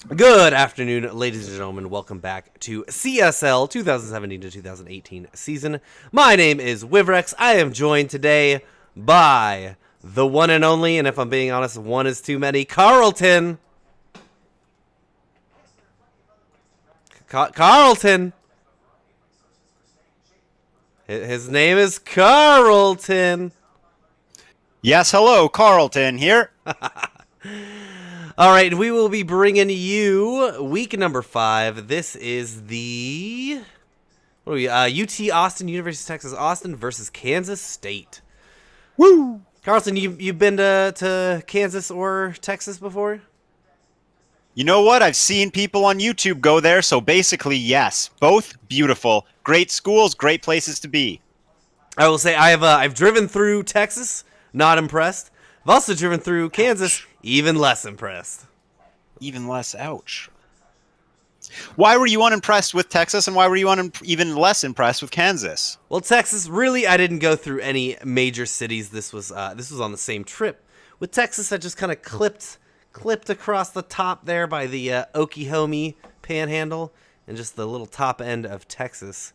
Good afternoon, ladies and gentlemen. Welcome back to CSL 2017 to 2018 season. My name is Wivrex. I am joined today by the one and only, and if I'm being honest, one is too many, Carlton. Carlton. His name is Carlton. Yes, hello, Carlton here. All right, we will be bringing you week number 5. This is the UT Austin, University of Texas Austin versus Kansas State. Woo! Carlton, you've been to Kansas or Texas before? You know what? I've seen people on YouTube go there, so basically, yes. Both beautiful. Great schools, great places to be. I will say I've driven through Texas, not impressed. I've also driven through Kansas, even less impressed. Even less, ouch. Why were you unimpressed with Texas, and why were you even less impressed with Kansas? Well, Texas, really, I didn't go through any major cities. This was on the same trip. With Texas, I just kind of clipped across the top there by the Oklahoma Panhandle and just the little top end of Texas.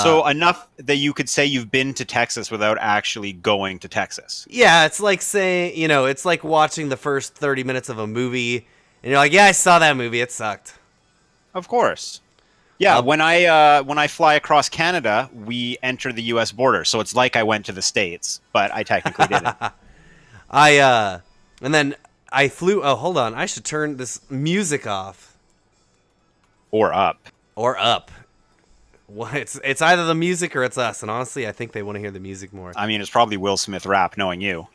So enough that you could say you've been to Texas without actually going to Texas. Yeah, it's like saying, it's like watching the first 30 minutes of a movie, and you're like, yeah, I saw that movie. It sucked. Of course. Yeah, when I fly across Canada, we enter the U.S. border, so it's like I went to the States, but I technically didn't. And then I flew. Oh, hold on, I should turn this music off Or up. or up. Well, it's either the music or it's us, and honestly, I think they want to hear the music more. I mean, it's probably Will Smith rap, knowing you.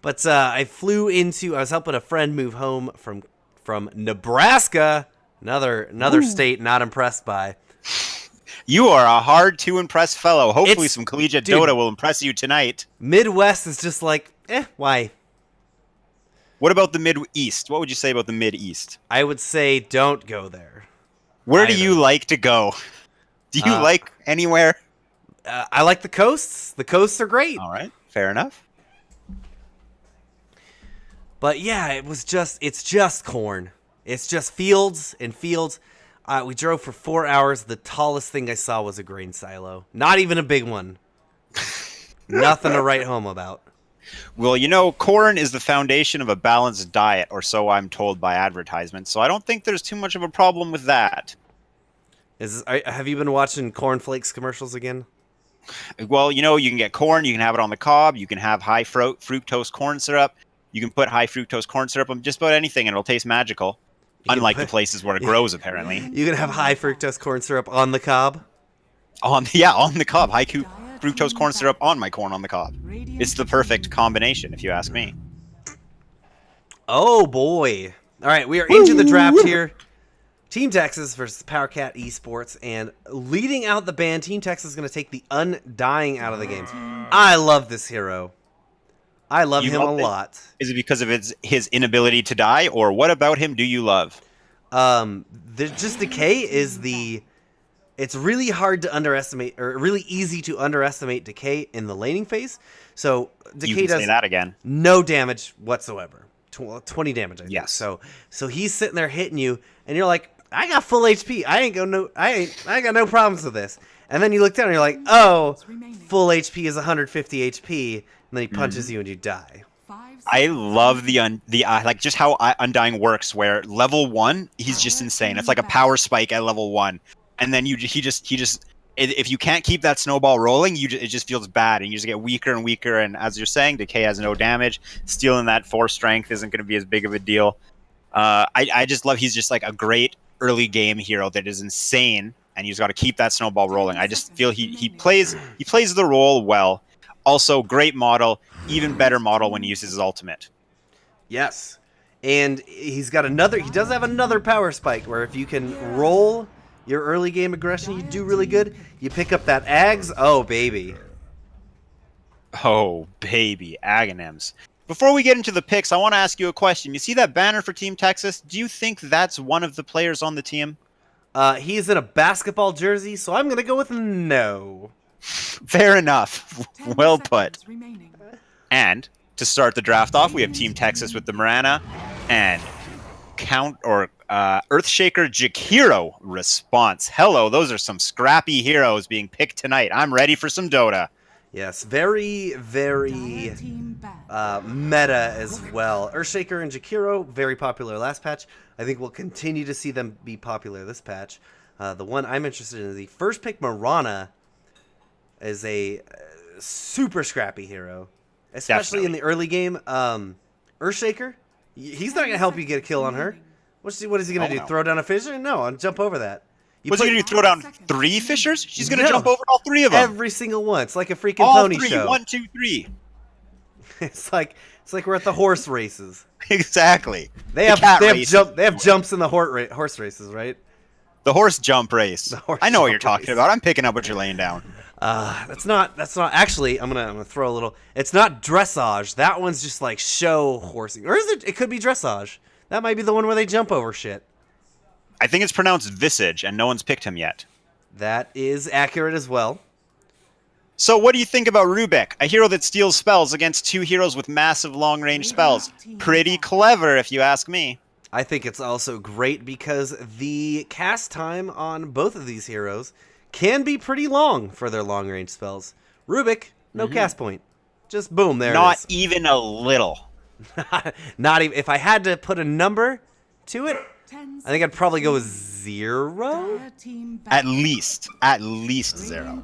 But I was helping a friend move home from Nebraska, another state not impressed by. You are a hard-to-impress fellow. Hopefully some collegiate dude, Dota will impress you tonight. Midwest is just like, why? What about the Mid-East? What would you say about the Mid-East? I would say don't go there. Where do you like to go? Do you like anywhere? I like the coasts. The coasts are great. All right, fair enough. But yeah, it's just corn. It's just fields and fields. We drove for 4 hours. The tallest thing I saw was a grain silo. Not even a big one. Nothing to write home about. Well, corn is the foundation of a balanced diet, or so I'm told by advertisements, so I don't think there's too much of a problem with that. Have you been watching cornflakes commercials again? Well, you can get corn, you can have it on the cob, you can have high fructose corn syrup, you can put high fructose corn syrup on just about anything and it'll taste magical. Unlike the places where it grows, apparently. You can have high fructose corn syrup on the cob? On the cob. High fructose corn syrup on my corn on the cob. It's the perfect combination, if you ask me. Oh, boy. All right, we are into the draft here. Team Texas versus PowerCat Esports, and leading out the band, Team Texas is going to take the Undying out of the game. I love this hero. I love him a lot. Is it because of his inability to die, or what about him do you love? Just Decay is it's really hard to underestimate, or really easy to underestimate Decay in the laning phase. So Decay does say that again. No damage whatsoever. 20 damage, I think. Yes. So he's sitting there hitting you, and you're like, I got full HP. I got no problems with this. And then you look down and you're like, oh, full HP is 150 HP, and then he punches you and you die. I love like just how Undying works, where level 1 he's just insane. It's like a power spike at level 1, and then he just if you can't keep that snowball rolling, it just feels bad, and you just get weaker and weaker. And as you're saying, Decay has no damage. Stealing that 4 strength isn't going to be as big of a deal. I just love he's just like a great early game hero that is insane, and you just got to keep that snowball rolling. I just feel he plays the role well. Also, great model, even better model when he uses his ultimate. Yes, and he does have another power spike where if you can roll your early game aggression, you do really good. You pick up that Ags, oh baby. Oh baby, Aghanim's. Before we get into the picks, I want to ask you a question. You see that banner for Team Texas? Do you think that's one of the players on the team? He's in a basketball jersey, so I'm going to go with no. Fair enough. Well put. And to start the draft off, we have Team Texas with the Marana and Earthshaker Jakiro response. Hello, those are some scrappy heroes being picked tonight. I'm ready for some Dota. Yes, very, very meta as well. Earthshaker and Jakiro, very popular last patch. I think we'll continue to see them be popular this patch. The one I'm interested in is the first pick, Mirana, is a super scrappy hero, especially in the early game. Earthshaker, he's not going to help you get a kill on her. What is he going to do? No. Throw down a fissure? No, I'll jump over that. What's he going to do? Throw down 3 fishers? She's going to jump over all 3 of them. Every single one. It's like a freaking all pony 3. show. 1, 2, 3. It's like we're at the horse races. Exactly. They have jumps in the horse races, right? The horse jump race. I know what you're jump talking about. I'm picking up what you're laying down. That's not actually. I'm gonna throw a little. It's not dressage. That one's just like show horsing, or is it? It could be dressage. That might be the one where they jump over shit. I think it's pronounced Visage, and no one's picked him yet. That is accurate as well. So what do you think about Rubik, a hero that steals spells against 2 heroes with massive long-range spells? Pretty clever, if you ask me. I think it's also great because the cast time on both of these heroes can be pretty long for their long-range spells. Rubik, no cast point. Just boom, there Not it is. even a little. Not even. If I had to put a number to it, I think I'd probably go with 0. At least 0.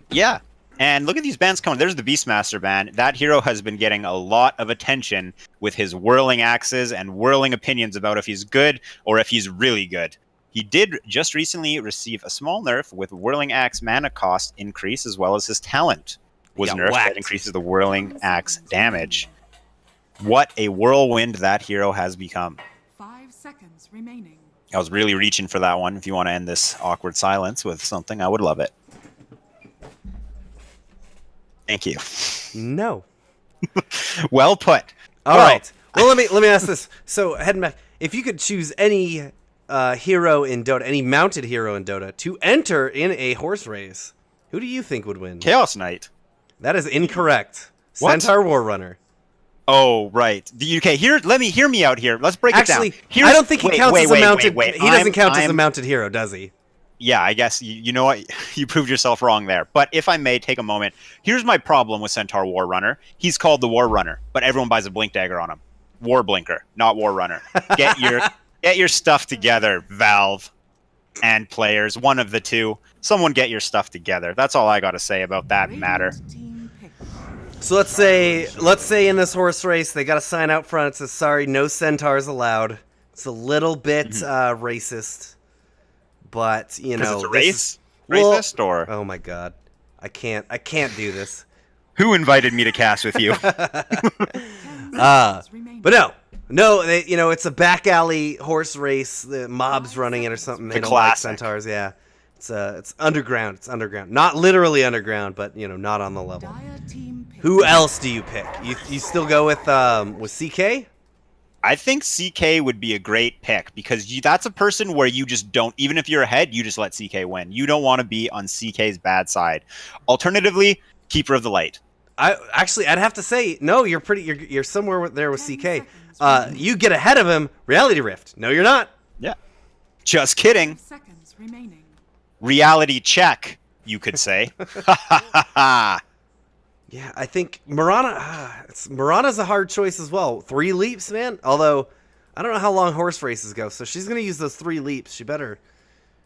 Yeah. And look at these bans coming. There's the Beastmaster ban. That hero has been getting a lot of attention with his whirling axes and whirling opinions about if he's good or if he's really good. He did just recently receive a small nerf with whirling axe mana cost increase, as well as his talent was nerfed that increases the whirling axe damage. What a whirlwind that hero has become. 5 seconds remaining. I was really reaching for that one. If you want to end this awkward silence with something, I would love it. Thank you. No. Well put. All right. Well, let me ask this. So, heading back, if you could choose any hero in Dota, any mounted hero in Dota, to enter in a horse race, who do you think would win? Chaos Knight. That is incorrect. What? Centaur War Runner. Oh, right. Okay, hear me out here. Let's break Actually, it down. I don't think he counts as a mounted. Wait. He doesn't count as a mounted hero, does he? Yeah, I guess you know what, you proved yourself wrong there. But if I may take a moment, here's my problem with Centaur War Runner. He's called the War Runner, but everyone buys a blink dagger on him. War Blinker, not War Runner. Get your stuff together, Valve and players. One of the two. Someone get your stuff together. That's all I got to say about that matter. So let's say in this horse race they got a sign out front that says sorry, no centaurs allowed. It's a little bit racist, but you know, it's a racist or oh my god, I can't do this. Who invited me to cast with you? But no, it's a back alley horse race. The mob's running it or something. They don't like centaurs. Yeah, it's underground. It's underground, not literally underground, but not on the level. Who else do you pick? You still go with CK? I think CK would be a great pick because that's a person where you just don't, even if you're ahead, you just let CK win. You don't want to be on CK's bad side. Alternatively, Keeper of the Light. I'd have to say no. You're somewhere there with CK. You get ahead of him. Reality Rift. No, you're not. Yeah. Just kidding. Seconds remaining. Reality check, you could say. Ha ha ha ha. Yeah, I think Mirana's a hard choice as well. 3 leaps, man. Although I don't know how long horse races go, so she's gonna use those 3 leaps. She better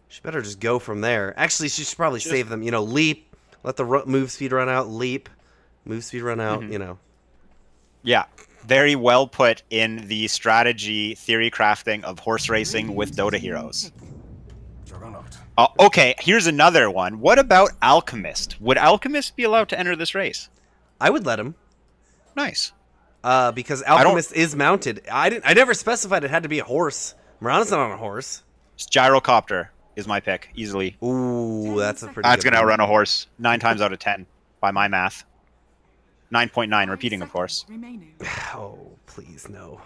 just go from there. Actually, she should probably save them. Leap, let the move speed run out. Leap, move speed run out. Yeah, very well put in the strategy theory crafting of horse racing with Dota heroes. Okay, here's another one. What about Alchemist? Would Alchemist be allowed to enter this race? I would let him. Nice. Because Alchemist is mounted. I never specified it had to be a horse. Mirana's not on a horse. Gyrocopter is my pick, easily. Ooh, that's a pretty. That's going to outrun a horse 9 times out of 10 by my math. 9.9, repeating, of course. Oh, please, no.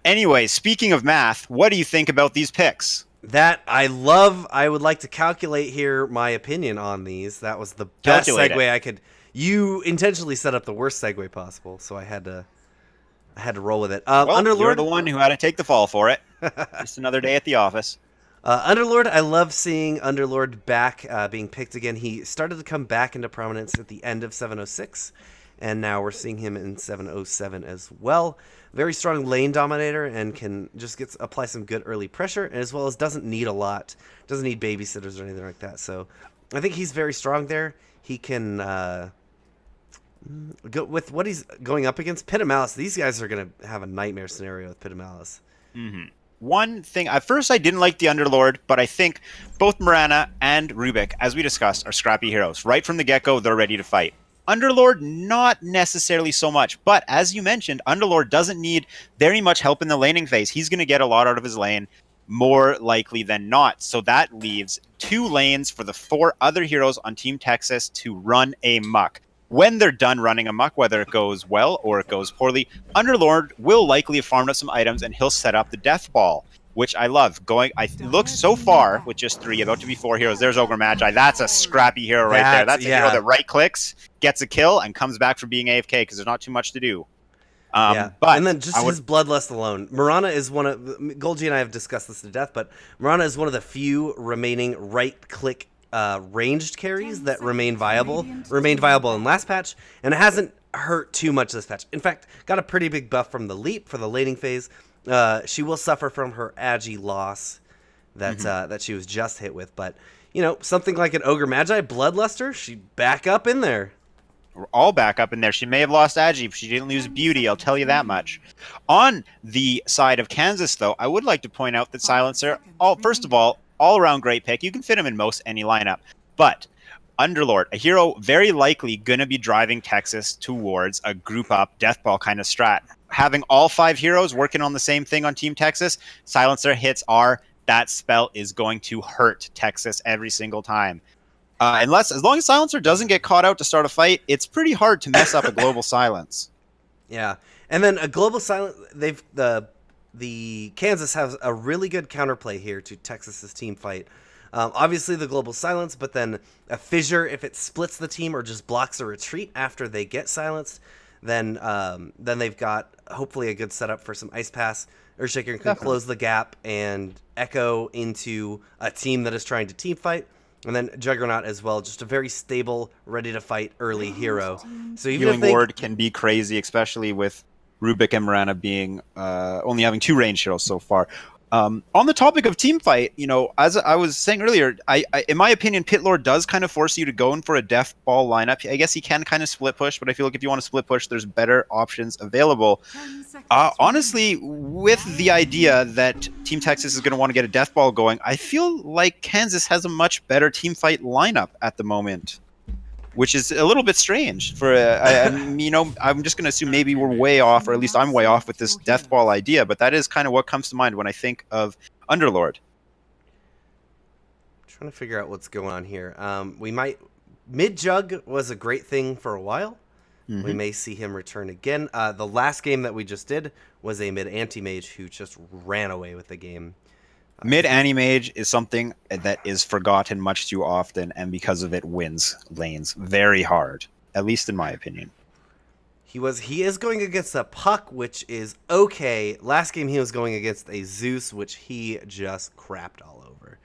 Anyway, speaking of math, what do you think about these picks? That I love. I would like to calculate here my opinion on these. That was the best segue I could. You intentionally set up the worst segue possible, so I had to I had to roll with it. Well, Underlord, you're the one who had to take the fall for it. Just another day at the office. Underlord, I love seeing Underlord back being picked again. He started to come back into prominence at the end of 706, and now we're seeing him in 707 as well. Very strong lane dominator and can just apply some good early pressure, as well as doesn't need a lot, doesn't need babysitters or anything like that. So I think he's very strong there. He can go with what he's going up against. Pit of Malice, these guys are going to have a nightmare scenario with Pit of Malice. Mm-hmm. One thing, at first I didn't like the Underlord, but I think both Mirana and Rubik, as we discussed, are scrappy heroes. Right from the get-go, they're ready to fight. Underlord, not necessarily so much, but as you mentioned, Underlord doesn't need very much help in the laning phase. He's going to get a lot out of his lane, more likely than not. So that leaves 2 lanes for the 4 other heroes on Team Texas to run amok. When they're done running amok, whether it goes well or it goes poorly, Underlord will likely have farmed up some items and he'll set up the Death Ball, which I love. Look so far with just 3, about to be 4 heroes. There's Ogre Magi. That's a scrappy hero right there. That's a hero that right clicks, gets a kill, and comes back from being AFK because there's not too much to do. But and then just his bloodlust alone. Mirana is one of Golgi and I have discussed this to death, but Mirana is one of the few remaining right-click ranged carries that remained viable in last patch, and it hasn't hurt too much this patch. In fact, got a pretty big buff from the leap for the laning phase. She will suffer from her Agi loss that she was just hit with, but something like an Ogre Magi Bloodluster, she back up in there. We're all back up in there. She may have lost Agi, but she didn't lose Beauty, I'll tell you that much. On the side of Kansas, though, I would like to point out that Silencer, first of all around great pick. You can fit him in most any lineup. But Underlord, a hero very likely going to be driving Texas towards a group up death ball kind of strat. Having all 5 heroes working on the same thing on Team Texas, Silencer hits R. That spell is going to hurt Texas every single time. As long as Silencer doesn't get caught out to start a fight, it's pretty hard to mess up a global silence. Yeah, and then a global silence. The Kansas has a really good counterplay here to Texas's team fight. Obviously the global silence, but then a fissure if it splits the team or just blocks a retreat after they get silenced. Then they've got hopefully a good setup for some Ice Pass. Earthshaker can close the gap and echo into a team that is trying to team fight. And then Juggernaut as well, just a very stable, ready to fight early hero. So even Healing Ward can be crazy, especially with Rubik and Mirana being only having 2 range heroes so far. On the topic of team fight, as I was saying earlier, I in my opinion, Pit Lord does kind of force you to go in for a death ball lineup. I guess he can kind of split push, but I feel like if you want to split push, there's better options available. Honestly, with the idea that Team Texas is going to want to get a death ball going, I feel like Kansas has a much better team fight lineup at the moment, which is a little bit strange. I'm just going to assume maybe we're way off, or at least I'm way off with this death ball idea, but that is kind of what comes to mind when I think of Underlord. Trying to figure out what's going on here. Mid Jug was a great thing for a while. Mm-hmm. We may see him return again. The last game that we just did was a mid anti-mage who just ran away with the game. Mid anti-mage is something that is forgotten much too often, and because of it wins lanes very hard, at least in my opinion. He is going against a Puck, which is okay. Last game he was going against a Zeus, which he just crapped all over.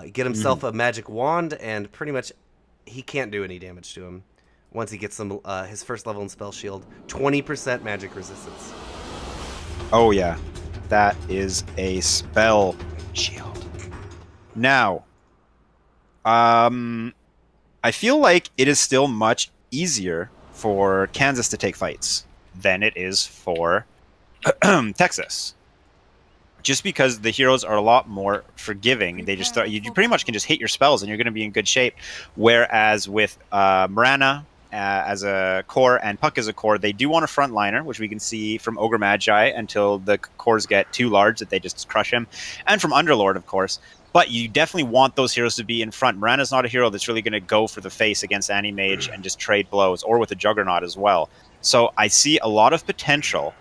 Get himself a magic wand, and pretty much he can't do any damage to him. Once he gets his first level in Spell Shield, 20% magic resistance. Oh yeah, that is a spell shield. Now, I feel like it is still much easier for Kansas to take fights than it is for Texas. Just because the heroes are a lot more forgiving. They just you pretty much can just hit your spells and you're going to be in good shape. Whereas with Mirana as a core and Puck as a core, they do want a frontliner, which we can see from Ogre Magi until the cores get too large that they just crush him, and from Underlord, of course. But you definitely want those heroes to be in front. Mirana's not a hero that's really going to go for the face against Anti-Mage and just trade blows, or with a Juggernaut as well. So I see a lot of potential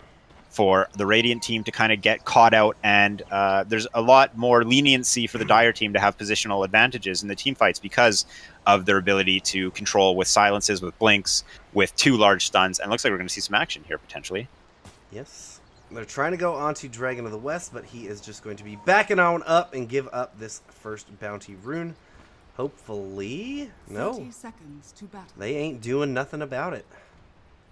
for the Radiant team to kind of get caught out, and there's a lot more leniency for the Dire team to have positional advantages in the team fights because of their ability to control with silences, with blinks, with 2 large stuns, and it looks like we're going to see some action here potentially. Yes. They're trying to go onto Dragon of the West, but he is just going to be backing on up and give up this first bounty rune. Hopefully. No. 30 seconds to battle. They ain't doing nothing about it.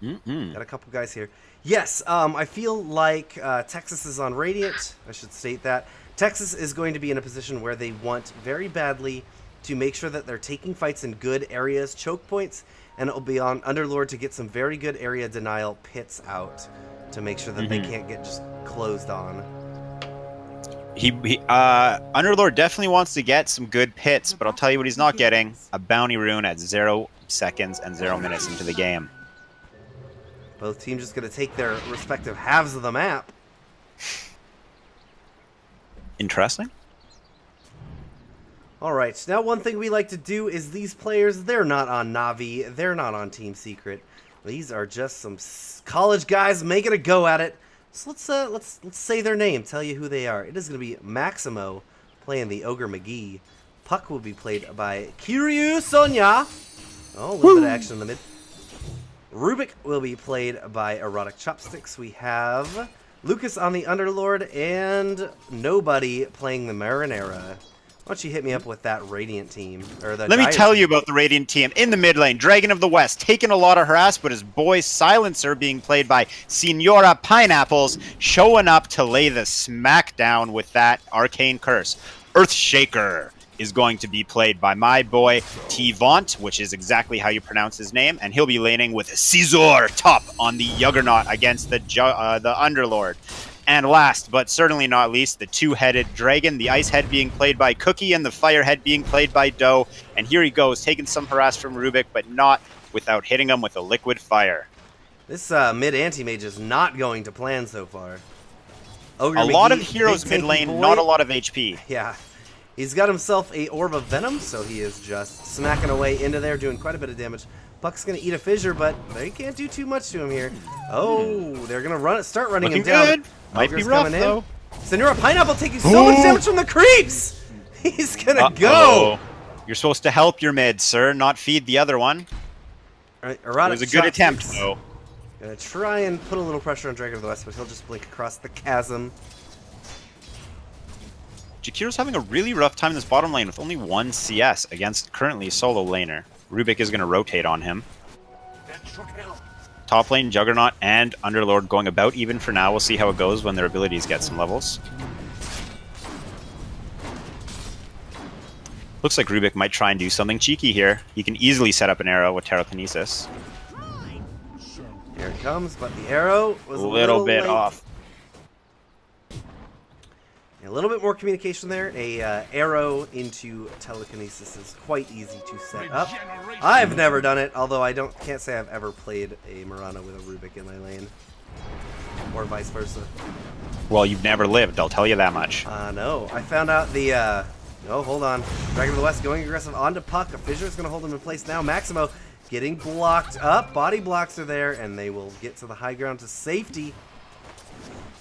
Mm-mm. Got a couple guys here. Yes, I feel like Texas is on Radiant. I should state that. Texas is going to be in a position where they want very badly to make sure that they're taking fights in good areas, choke points, and it will be on Underlord to get some very good area denial pits out to make sure that they can't get just closed on. Underlord definitely wants to get some good pits, but I'll tell you what he's not getting: a bounty rune at 0 seconds and 0 minutes into the game. Both teams just going to take their respective halves of the map. Interesting. All right, now one thing we like to do is these players, they're not on Navi, they're not on Team Secret. These are just some college guys making a go at it. So let's say their name, tell you who they are. It is going to be Maximo playing the Ogre McGee. Puck will be played by Kiryu Sonya. Oh, a little bit of action in the mid. Rubik will be played by Erotic Chopsticks. We have Lucas on the Underlord and Nobody playing the Marinera. Why don't you hit me up with that Radiant team? Or the Let me Dire tell team. you about the Radiant team. In the mid lane, Dragon of the West, taking a lot of harass, but his boy Silencer, being played by Senora Pineapples, showing up to lay the smackdown with that arcane curse. Earthshaker is going to be played by my boy T-Vaunt, which is exactly how you pronounce his name, and he'll be laning with Caesar top on the Juggernaut against the Underlord. And last, but certainly not least, the two-headed dragon, the ice head being played by Cookie and the fire head being played by Doe. And here he goes, taking some harass from Rubik, but not without hitting him with a liquid fire. This mid anti-mage is not going to plan so far. Ogre A lot McGee, of heroes big mid tanky lane, boy. not a lot of HP. Yeah. He's got himself a Orb of Venom, so he is just smacking away into there, doing quite a bit of damage. Puck's going to eat a fissure, but they can't do too much to him here. Oh, they're going to start running Looking him down. good. Might be rough, though. Senora Pineapple taking so much damage from the creeps! He's going to go! You're supposed to help your mid, sir, not feed the other one. All right, It was a good attempt, though. Gonna try and put a little pressure on Dragon of the West, but he'll just blink across the chasm. Jakiro's having a really rough time in this bottom lane with only 1 CS against currently a solo laner. Rubik is going to rotate on him. Top lane, Juggernaut, and Underlord going about even for now. We'll see how it goes when their abilities get some levels. Looks like Rubik might try and do something cheeky here. He can easily set up an arrow with Telekinesis. Here it comes, but the arrow was A little bit late. off. A little bit more communication there. A arrow into telekinesis is quite easy to set up. I've never done it, although can't say I've ever played a Murano with a Rubik in my lane, or vice versa. Well, you've never lived, I'll tell you that much. No, I found out the. Oh, hold on. Dragon of the West going aggressive onto Puck. A fissure is going to hold him in place now. Maximo getting blocked up. Body blocks are there, and they will get to the high ground to safety.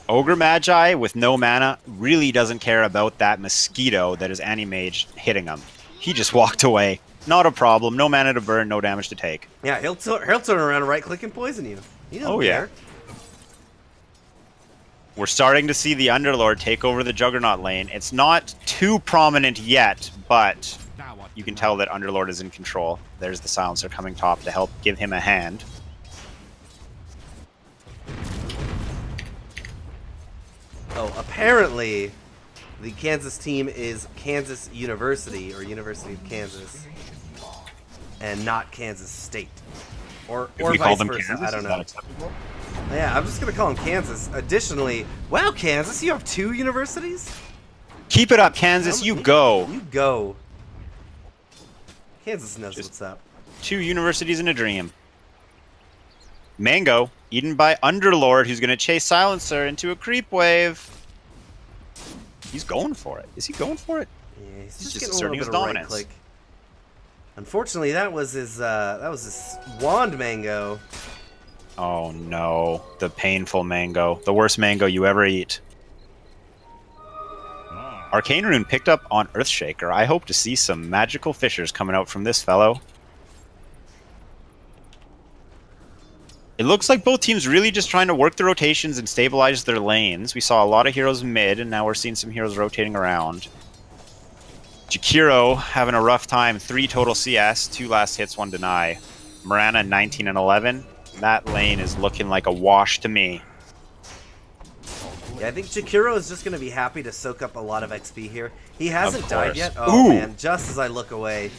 Ogre Magi with no mana really doesn't care about that mosquito that is Anti-Mage hitting him. He just walked away. Not a problem. No mana to burn, no damage to take. Yeah, he'll turn around and right-click and poison you. He doesn't Oh, yeah. care. We're starting to see the Underlord take over the Juggernaut lane. It's not too prominent yet, but you can tell that Underlord is in control. There's the Silencer coming top to help give him a hand. Oh, apparently the Kansas team is Kansas University, or University of Kansas, and not Kansas State. Or If we vice call them versa, Kansas, I don't is know. that acceptable? Yeah, I'm just going to call them Kansas. Additionally, wow, Kansas, you have 2 universities? Keep it up, Kansas. You go. You go. Kansas knows Just- what's up. 2 universities in a dream. Mango, eaten by Underlord, who's going to chase Silencer into a creep wave. He's going for it. Is he going for it? Yeah, he's He's just just getting a little asserting bit his of dominance. right-click. Unfortunately, that was his wand mango. Oh no, the painful mango. The worst mango you ever eat. Arcane Rune picked up on Earthshaker. I hope to see some magical fissures coming out from this fellow. It looks like both teams really just trying to work the rotations and stabilize their lanes. We saw a lot of heroes mid, and now we're seeing some heroes rotating around. Jakiro having a rough time. 3 total CS, 2 last hits, 1 deny. Mirana 19 and 11. That lane is looking like a wash to me. Yeah, I think Jakiro is just going to be happy to soak up a lot of XP here. He hasn't died course. yet. Oh, Ooh. man, just as I look away.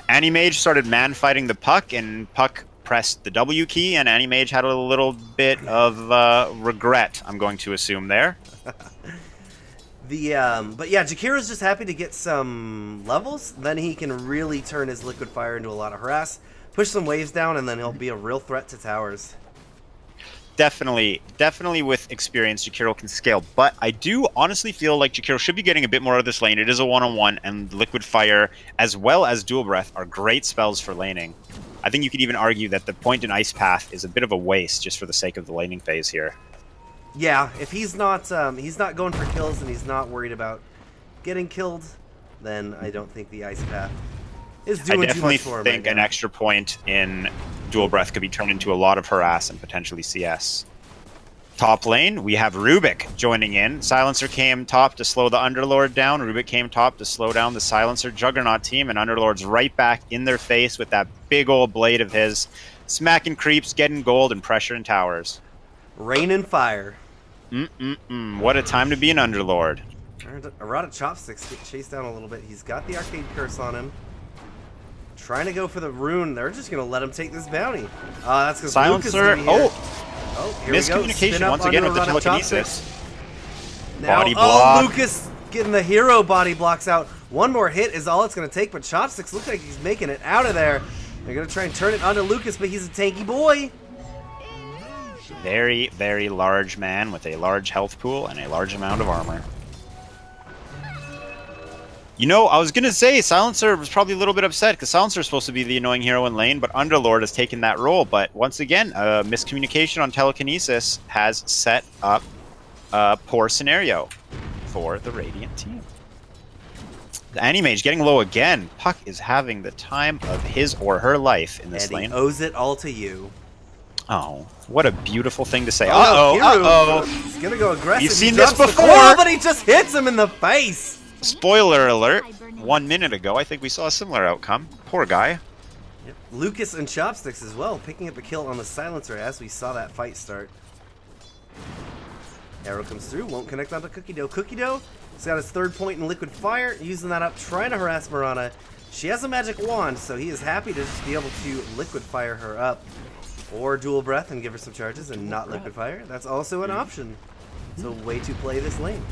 Animage started man-fighting the Puck, and Puck pressed the W key, and Animage had a little bit of regret, I'm going to assume, there. But yeah, Jakiro's just happy to get some levels. Then he can really turn his Liquid Fire into a lot of harass, push some waves down, and then he'll be a real threat to towers. Definitely with experience, Jakiro can scale. But I do honestly feel like Jakiro should be getting a bit more of this lane. It is a one-on-one, and Liquid Fire as well as Dual Breath are great spells for laning. I think you could even argue that the point in Ice Path is a bit of a waste just for the sake of the laning phase here. Yeah, if he's not going for kills and he's not worried about getting killed, then I don't think the Ice Path is doing too definitely much for him. think right an now. extra point in Dual Breath could be turned into a lot of harass and potentially CS. Top lane, we have Rubik joining in. Silencer came top to slow the Underlord down. Rubik came top to slow down the Silencer Juggernaut team, and Underlord's right back in their face with that big old blade of his, smacking creeps, getting gold, and pressure in towers. Rain and fire. What a time to be an Underlord. Erotic Chopsticks get chased down a little bit. He's got the Arcade Curse on him. Trying to go for the rune. They're just going to let him take this bounty. That's because Silencer, Lucas is here we go. miscommunication Spin up once again onto with the Erotic telekinesis. Chopsticks. Now, Body block. Lucas getting the hero body blocks out. One more hit is all it's going to take, but Chopsticks looks like he's making it out of there. They're going to try and turn it onto Lucas, but he's a tanky boy. Very, very large man with a large health pool and a large amount of armor. You know, I was going to say Silencer was probably a little bit upset because Silencer is supposed to be the annoying hero in lane, but Underlord has taken that role. But once again, miscommunication on telekinesis has set up a poor scenario for the Radiant team. The Animage getting low again. Puck is having the time of his or her life in this And lane. he owes it all to you. Oh, what a beautiful thing to say. Oh, no, Uh-oh. He's going to go aggressive. You've He seen this jumps the before. coil, but he just hits him in the face. Spoiler alert, 1 minute ago, I think we saw a similar outcome. Poor guy. Yep. Lucas and Chopsticks as well, picking up a kill on the Silencer as we saw that fight start. Arrow comes through, won't connect onto Cookie Dough. Cookie Dough has got his 3rd point in Liquid Fire, using that up, trying to harass Mirana. She has a magic wand, so he is happy to just be able to Liquid Fire her up. Or Dual Breath and give her some charges and not Liquid Fire. That's also an option. It's a way to play this lane.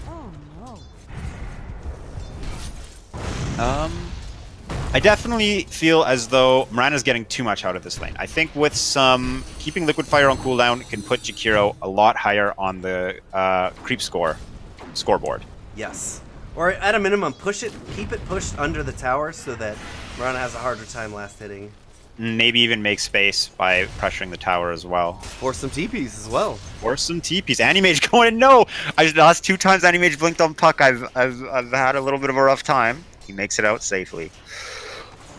I definitely feel as though Mirana's getting too much out of this lane. I think with some keeping Liquid Fire on cooldown can put Jakiro a lot higher on the creep scoreboard. Yes. Or at a minimum, keep it pushed under the tower so that Mirana has a harder time last hitting. Maybe even make space by pressuring the tower as well. Or some TPs as well. Or some TPs. Animage going no. The last 2 times Animage blinked on Puck, I've had a little bit of a rough time. He makes it out safely.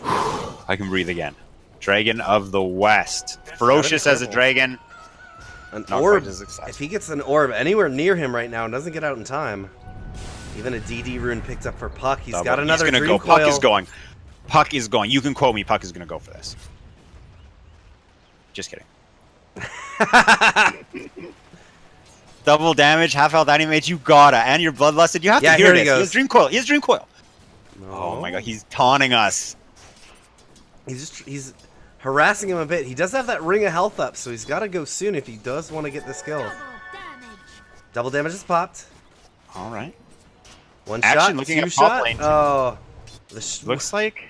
I can breathe again. Dragon of the West. Ferocious as a dragon. An Not orb. quite as exciting. If he gets an orb anywhere near him right now and doesn't get out in time, even a DD rune picked up for Puck. He's got another He's gonna Dream go. Coil. Puck is going. Puck is going. You can quote me. Puck is gonna go for this. Just kidding. Double damage, half health Animage, you gotta. And your bloodlusted, you have Yeah, to hear here he this. goes. He has Dream Coil. He has Dream Coil. No. Oh my god, he's taunting us. He's harassing him a bit. He does have that ring of health up, so he's got to go soon if he does want to get this kill. Double damage is popped. All right. One Action shot, looking 2 at top shot. lane. Oh, Looks like.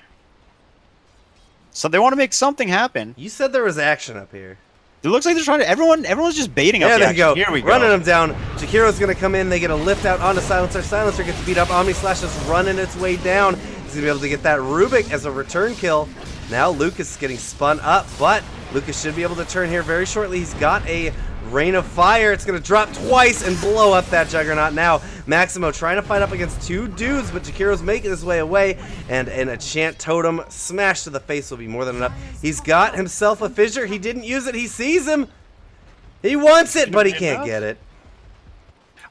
So they want to make something happen. You said there was action up here. It looks like they're trying to. Everyone's just baiting up There the they go. action. Here we go. Running him down. Jakiro's going to come in. They get a lift out onto Silencer. Silencer gets beat up. Omni Slash is running its way down. He's going to be able to get that Rubik as a return kill. Now Lucas is getting spun up, but Lucas should be able to turn here very shortly. He's got a Rain of Fire. It's going to drop twice and blow up that Juggernaut. Now Maximo trying to fight up against 2 dudes, but Jakiro's making his way away, and a Chant Totem smash to the face will be more than enough. He's got himself a fissure. He didn't use it. He sees him. He wants it, but he can't get it.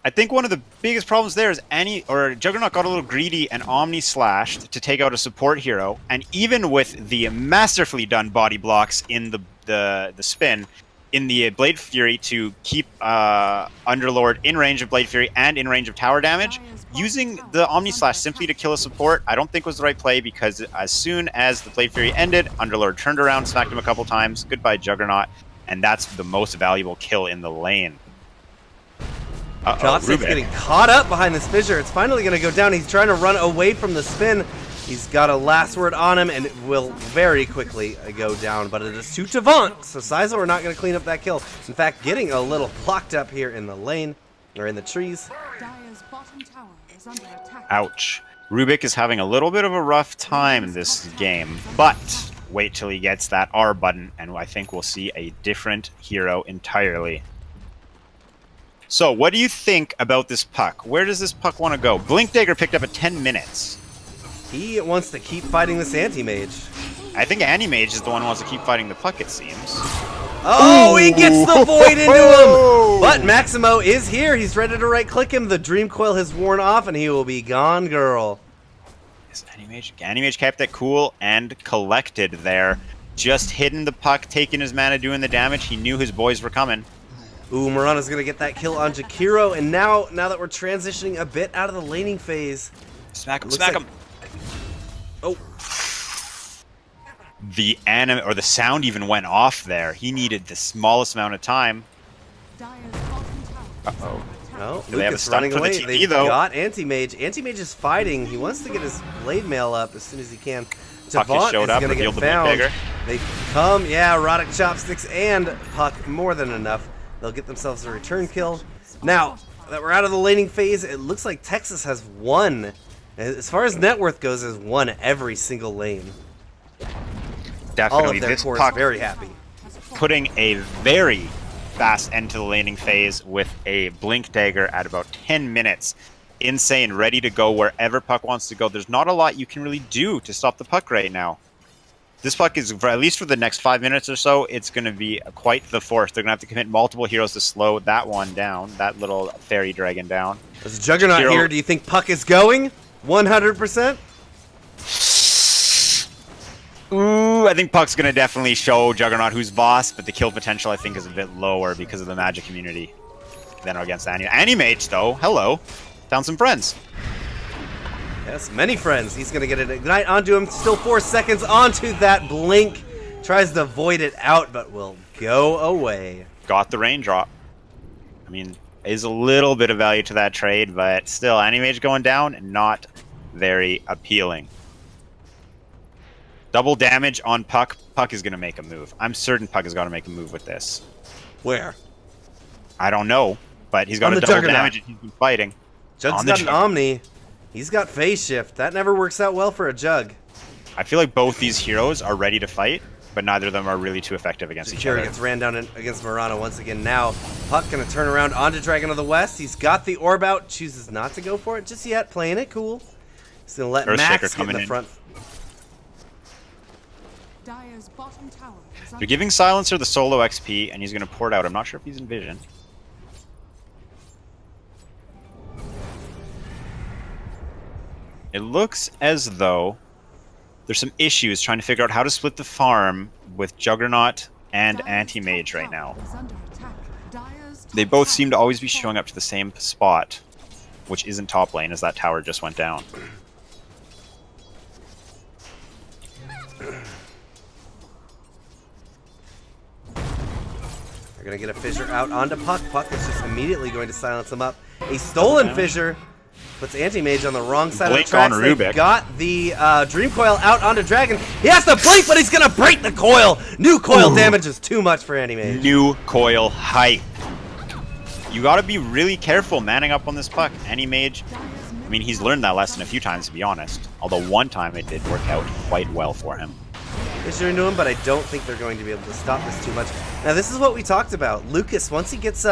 I think one of the biggest problems there is Juggernaut got a little greedy and Omni slashed to take out a support hero, and even with the masterfully done body blocks in the spin, in the Blade Fury to keep Underlord in range of Blade Fury and in range of tower damage, using the Omni Slash simply to kill a support, I don't think was the right play, because as soon as the Blade Fury ended, Underlord turned around, smacked him a couple times, goodbye Juggernaut, and that's the most valuable kill in the lane. Chopstick's getting caught up behind this fissure. It's finally going to go down. He's trying to run away from the spin. He's got a last word on him, and it will very quickly go down. But it is to Tavant, so Sizel are not going to clean up that kill. In fact, getting a little plucked up here in the lane, or in the trees. Dire's bottom tower is under attack. Ouch. Rubik is having a little bit of a rough time in this game, but wait till he gets that R button, and I think we'll see a different hero entirely. So, what do you think about this puck? Where does this puck want to go? Blink Dagger picked up at 10 minutes. He wants to keep fighting this anti-mage. I think Anti-Mage is the one who wants to keep fighting the puck, it seems. Oh, he gets the void into him! But Maximo is here. He's ready to right-click him. The Dream Coil has worn off, and he will be gone, girl. Yes, Anti-Mage kept it cool and collected there. Just hidden the puck, taking his mana, doing the damage. He knew his boys were coming. Ooh, Mirana's going to get that kill on Jakiro, and now that we're transitioning a bit out of the laning phase... Smack him, smack him! Oh. The sound even went off there. He needed the smallest amount of time. Dire's bottom tower is under attack. Well, Do they have a Lucas stun running for the away. TP, They've though? got Anti-Mage. Anti-Mage is fighting. He wants to get his blade mail up as soon as he can. Puck Tavant just showed is up, going to revealed get the Blink found. Dagger. They come, yeah, Erotic Chopsticks and Puck, more than enough. They'll get themselves a return kill. Now that we're out of the laning phase, it looks like Texas has won. As far as net worth goes, has won every single lane. Definitely. All of their This core is puck very happy. putting a very fast end to the laning phase with a Blink Dagger at about 10 minutes. Insane, ready to go wherever puck wants to go. There's not a lot you can really do to stop the puck right now. This puck is, at least for the next 5 minutes or so, it's going to be quite the force. They're going to have to commit multiple heroes to slow that one down, that little fairy dragon down. Is Juggernaut here? Do you think Puck is going? 100%? Ooh, I think Puck's going to definitely show Juggernaut who's boss, but the kill potential I think is a bit lower because of the magic community than against Anti-Mage, though. Hello. Found some friends. Yes, many friends. He's going to get an Ignite onto him. Still 4 seconds onto that Blink. Tries to void it out, but will go away. Got the raindrop. I mean, is a little bit of value to that trade, but still, Anti-Mage going down, not very appealing. Double damage on Puck. Puck is going to make a move. I'm certain Puck is going to make a move with this. Where? I don't know, but he's got On a the double Juggernaut. damage and he's been fighting. Jug's On the got an Jug. Omni. He's got Phase Shift. That never works out well for a Jug. I feel like both these heroes are ready to fight, but neither of them are really too effective against each Shakira other. gets ran down against Mirana once again. Now, Puck going to turn around onto Dragon of the West. He's got the orb out. Chooses not to go for it just yet. Playing it cool. He's going to let Earthshaker Max get in coming the in. front. Dire's bottom tower is They're under giving Silencer the solo XP, and he's going to pour it out. I'm not sure if he's in vision. It looks as though there's some issues trying to figure out how to split the farm with Juggernaut and Dire's Anti-Mage top right now. tower is under attack. Dire's They top both tower seem to always be is showing up to the same spot, which isn't top lane, as that tower just went down. They're going to get a Fissure out onto Puck. Puck is just immediately going to silence him up. A stolen Fissure puts Anti-Mage on the wrong side Blink of the tracks. on They've Rubik. got the Dream Coil out onto Dragon. He has to blink, but he's going to break the coil. New coil damage is too much for Anti-Mage. New coil hype. You gotta be really careful manning up on this puck. Anti-Mage, I mean, he's learned that lesson a few times, to be honest. Although one time it did work out quite well for him. Fissure into him, but I don't think they're going to be able to stop this too much. Now, this is what we talked about. Lucas, once he gets,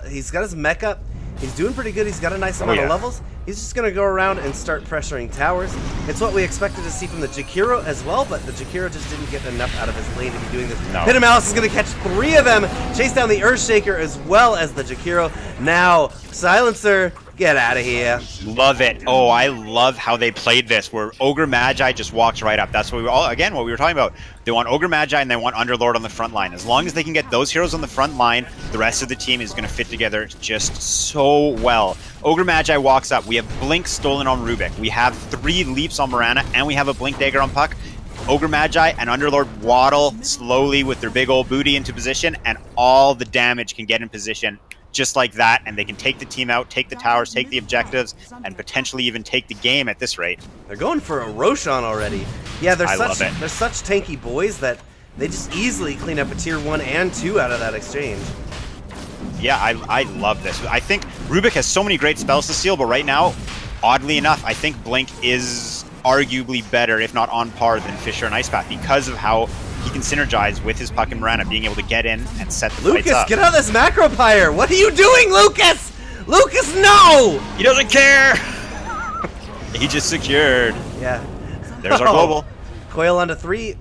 he's got his mech up, He's doing pretty good. He's got a nice amount of levels. He's just going to go around and start pressuring towers. It's what we expected to see from the Jakiro as well, but the Jakiro just didn't get enough out of his lane to be doing this. No. Pit Malice is going to catch 3 of them, chase down the Earthshaker as well as the Jakiro. Now, Silencer, get out of here. Love it. Oh, I love how they played this, where Ogre Magi just walks right up. That's what we all, again, what we were talking about. They want Ogre Magi and they want Underlord on the front line. As long as they can get those heroes on the front line, the rest of the team is going to fit together just so well. Ogre Magi walks up. We have Blink stolen on Rubik. We have 3 leaps on Mirana, and we have a Blink Dagger on Puck. Ogre Magi and Underlord waddle slowly with their big old booty into position, and all the damage can get in position just like that, and they can take the team out, take the towers, take the objectives, and potentially even take the game at this rate. They're going for a Roshan already. Yeah, they're love such it. they're such tanky boys that they just easily clean up a tier 1 and 2 out of that exchange. Yeah, I love this. I think Rubik has so many great spells to steal, but right now, oddly enough, I think Blink is arguably better, if not on par, than Fissure and Ice Path because of how he can synergize with his Puck and Mirana, being able to get in and set the fights Lucas, up. get out of this macro pyre! What are you doing, Lucas? Lucas, no! He doesn't care! He just secured. Yeah. There's our global. Coil onto 3.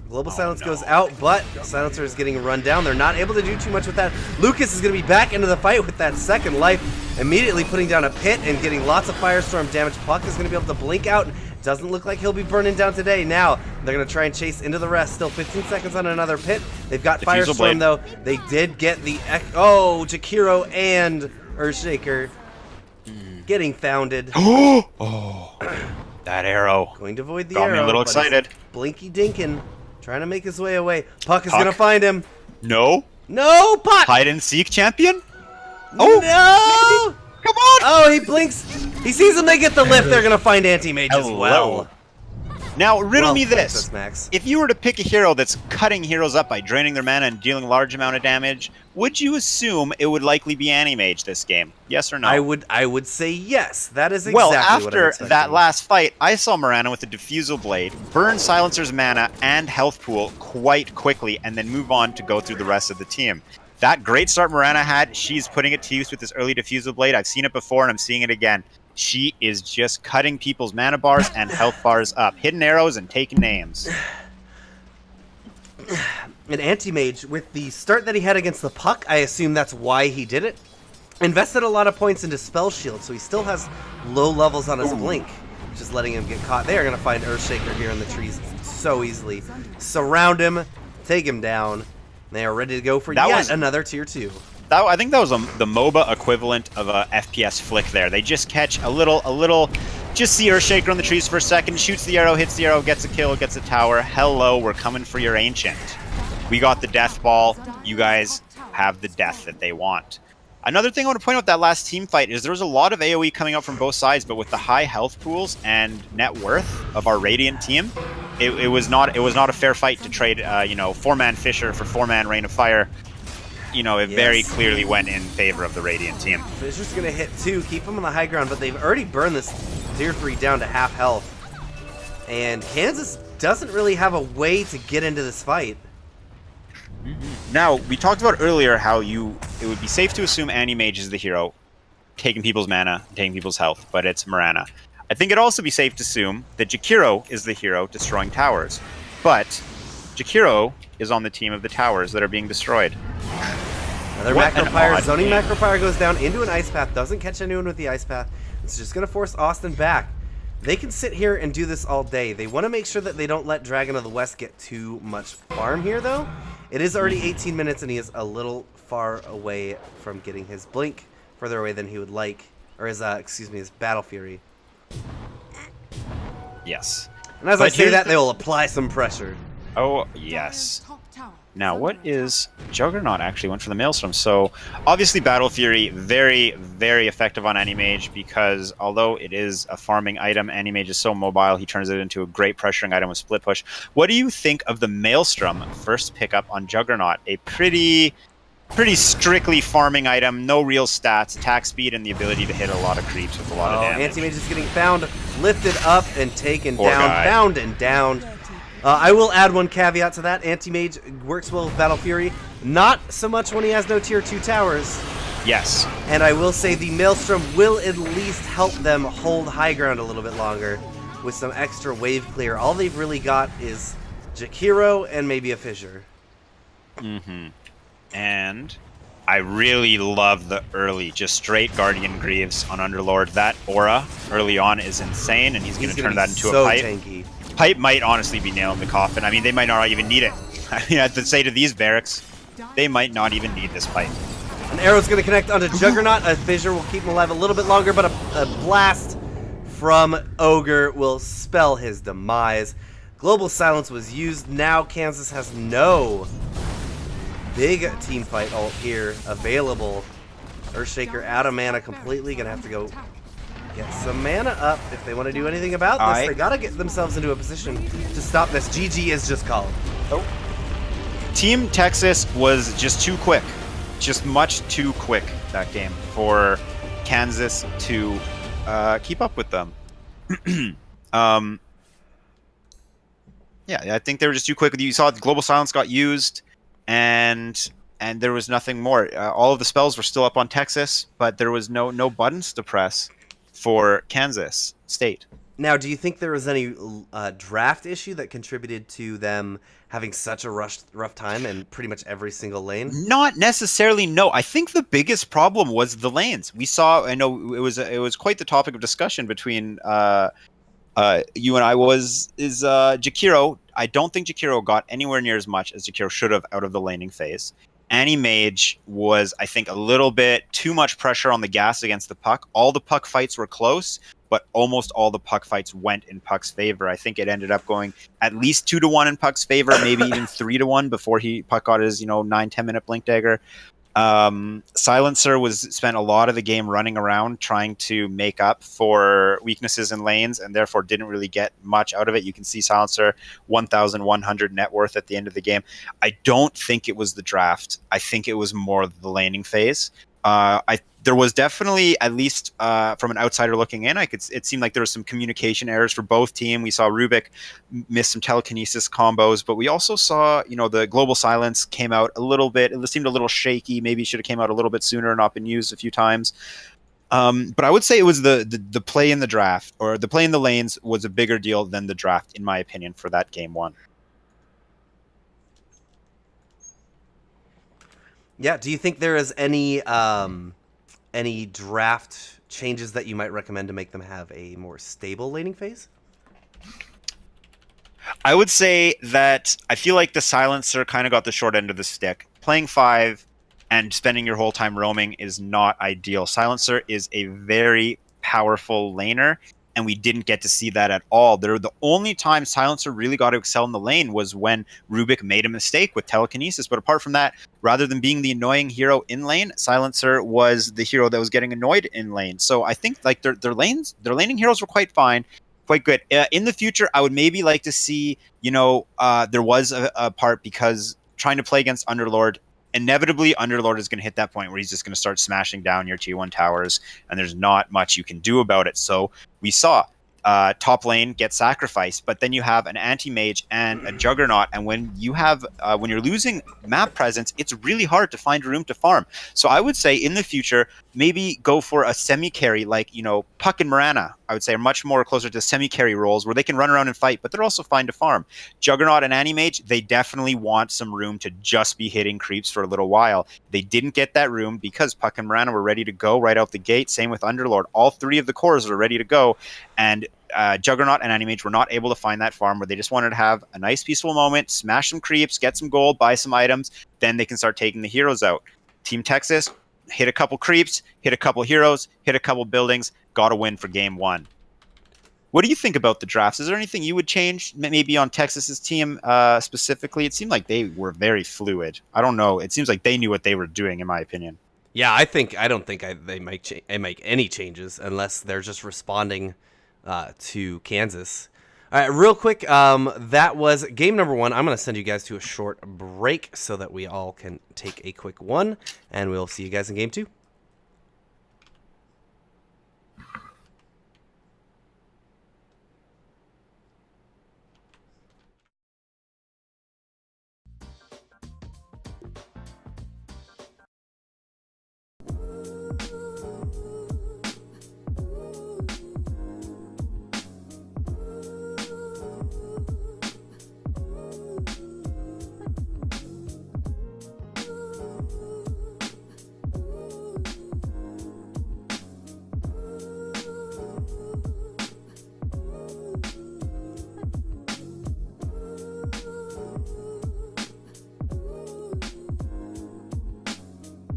Global Silence goes out, but Silencer is getting run down. They're not able to do too much with that. Lucas is going to be back into the fight with that second life, immediately putting down a pit and getting lots of Firestorm damage. Puck is going to be able to blink out. Doesn't look like he'll be burning down today. Now, they're going to try and chase into the rest. Still 15 seconds on another pit. They've got Diffusal Firestorm, blade. though. They did get the... Oh, Jakiro and Earthshaker getting founded. Oh, that arrow. Going to avoid the Got arrow. me a little but it's excited. Blinky Dinkin, trying to make his way away. Puck is Puck. going to find him. No? No, Puck! Hide and seek champion? Oh, no! Come on! Oh, he blinks. He sees them. They get the lift. They're going to find Anti-Mage as Hello. well. Now, riddle me Princess this. Max. If you were to pick a hero that's cutting heroes up by draining their mana and dealing a large amount of damage, would you assume it would likely be Anti-Mage this game? Yes or no? I would say yes. That is exactly Well, what I'm after expecting. that last fight, I saw Mirana with the Diffusal Blade burn Silencer's mana and health pool quite quickly and then move on to go through the rest of the team. That great start Mirana had, she's putting it to use with this early Diffusal Blade. I've seen it before and I'm seeing it again. She is just cutting people's mana bars and health bars up. Hitting arrows and taking names. An Anti-Mage, with the start that he had against the Puck, I assume that's why he did it. Invested a lot of points into Spell Shield, so he still has low levels on his Blink. Just letting him get caught. They are going to find Earthshaker here in the trees so easily. Surround him, take him down. They are ready to go for yet another tier 2. I think that was the MOBA equivalent of a FPS flick there. They just catch a little, just see Earthshaker on the trees for a second, shoots the arrow, hits the arrow, gets a kill, gets a tower. Hello, we're coming for your Ancient. We got the death ball. You guys have the death that they want. Another thing I want to point out that last team fight is there was a lot of AoE coming out from both sides, but with the high health pools and net worth of our Radiant team, it was not a fair fight to trade 4-man Fissure for 4-man Rain of Fire. It very clearly went in favor of the Radiant team. Fisher's going to hit 2, keep him on the high ground, but they've already burned this tier 3 down to half health. And Kansas doesn't really have a way to get into this fight. Now, we talked about earlier how it would be safe to assume Anti-Mage is the hero, taking people's mana, taking people's health, but it's Mirana. I think it'd also be safe to assume that Jakiro is the hero destroying towers, but Jakiro is on the team of the towers that are being destroyed. Another Macropyre, zoning Macropyre goes down into an Ice Path, doesn't catch anyone with the Ice Path. It's just going to force Austin back. They can sit here and do this all day. They want to make sure that they don't let Dragon of the West get too much farm here, though. It is already 18 minutes, and he is a little far away from getting his Blink, further away than he would like, or his, his Battle Fury. Yes. And as I say that, they will apply some pressure. Oh, yes. Now, what is... Juggernaut actually went for the Maelstrom, so obviously Battle Fury, very, very effective on Anti-Mage because although it is a farming item, Anti-Mage is so mobile, he turns it into a great pressuring item with Split Push. What do you think of the Maelstrom first pickup on Juggernaut? A pretty strictly farming item, no real stats, attack speed, and the ability to hit a lot of creeps with a lot of damage. Anti-Mage is getting found, lifted up, and taken Poor down, guy. found and down. I will add one caveat to that. Anti-Mage works well with Battle Fury. Not so much when he has no tier 2 towers. Yes. And I will say the Maelstrom will at least help them hold high ground a little bit longer with some extra wave clear. All they've really got is Jakiro and maybe a Fissure. And I really love the early, just straight Guardian Greaves on Underlord. That aura early on is insane, and he's going to turn that into so a pipe. Tanky. Pipe might honestly be nailing the coffin. I mean, they might not even need it. I mean, I have to say to these barracks, they might not even need this pipe. An arrow's going to connect onto Juggernaut. A Fissure will keep him alive a little bit longer, but a blast from Ogre will spell his demise. Global Silence was used. Now Kansas has no big team fight ult here available. Earthshaker out of mana completely. Going to have to go get some mana up if they want to do anything about this. They got to get themselves into a position to stop this. GG is just called. Oh. Team Texas was just too quick. Just much too quick that game for Kansas to keep up with them. Yeah, I think they were just too quick. You saw Global Silence got used, and there was nothing more. All of the spells were still up on Texas, but there was no buttons to press for Kansas State. Now, do you think there was any draft issue that contributed to them having such a rough time in pretty much every single lane? Not necessarily, no. I think the biggest problem was the lanes. We saw, I know it was quite the topic of discussion between you and I is Jakiro. I don't think Jakiro got anywhere near as much as Jakiro should have out of the laning phase. Anti-Mage was, I think, a little bit too much pressure on the gas against the puck. All the puck fights were close, but almost all the puck fights went in Puck's favor. I think it ended up going at least 2-1 in Puck's favor, maybe even 3-1 before Puck got his 9-10 minute blink dagger. Silencer spent a lot of the game running around trying to make up for weaknesses in lanes, and therefore didn't really get much out of it. You can see Silencer 1,100 net worth at the end of the game. I don't think it was the draft. I think it was more the laning phase. There was definitely, at least from an outsider looking in, it seemed like there was some communication errors for both teams. We saw Rubik miss some telekinesis combos, but we also saw, the Global Silence came out a little bit. It seemed a little shaky. Maybe it should have came out a little bit sooner and not been used a few times. But I would say it was the play in the draft, or the play in the lanes was a bigger deal than the draft, in my opinion, for that game one. Yeah, do you think there is any draft changes that you might recommend to make them have a more stable laning phase? I would say that I feel like the Silencer kind of got the short end of the stick. Playing 5 and spending your whole time roaming is not ideal. Silencer is a very powerful laner, and we didn't get to see that at all. The only time Silencer really got to excel in the lane was when Rubik made a mistake with telekinesis. But apart from that, rather than being the annoying hero in lane, Silencer was the hero that was getting annoyed in lane. So I think like their laning heroes were quite fine, quite good. In the future, I would maybe like to see, there was a part, because trying to play against Underlord, inevitably Underlord is going to hit that point where he's just going to start smashing down your T1 towers, and there's not much you can do about it. So we saw top lane get sacrificed, but then you have an anti-mage and a juggernaut, and when you're losing map presence, it's really hard to find a room to farm. So I would say in the future, maybe go for a semi-carry, like Puck and Mirana, I would say, are much more closer to semi-carry roles where they can run around and fight, but they're also fine to farm. Juggernaut and anti-mage, they definitely want some room to just be hitting creeps for a little while. They didn't get that room because Puck and Mirana were ready to go right out the gate. Same with Underlord. All 3 of the cores were ready to go, and Juggernaut and Anti-Mage were not able to find that farm where they just wanted to have a nice peaceful moment, smash some creeps, get some gold, buy some items, then they can start taking the heroes out. Team Texas hit a couple creeps, hit a couple heroes, hit a couple buildings, got a win for game 1. What do you think about the drafts? Is there anything you would change maybe on Texas's team specifically? It seemed like they were very fluid. I don't know. It seems like they knew what they were doing, in my opinion. Yeah, I don't think they make any changes unless they're just responding to Kansas. All right, real quick, that was game number 1. I'm going to send you guys to a short break so that we all can take a quick one, and we'll see you guys in game 2.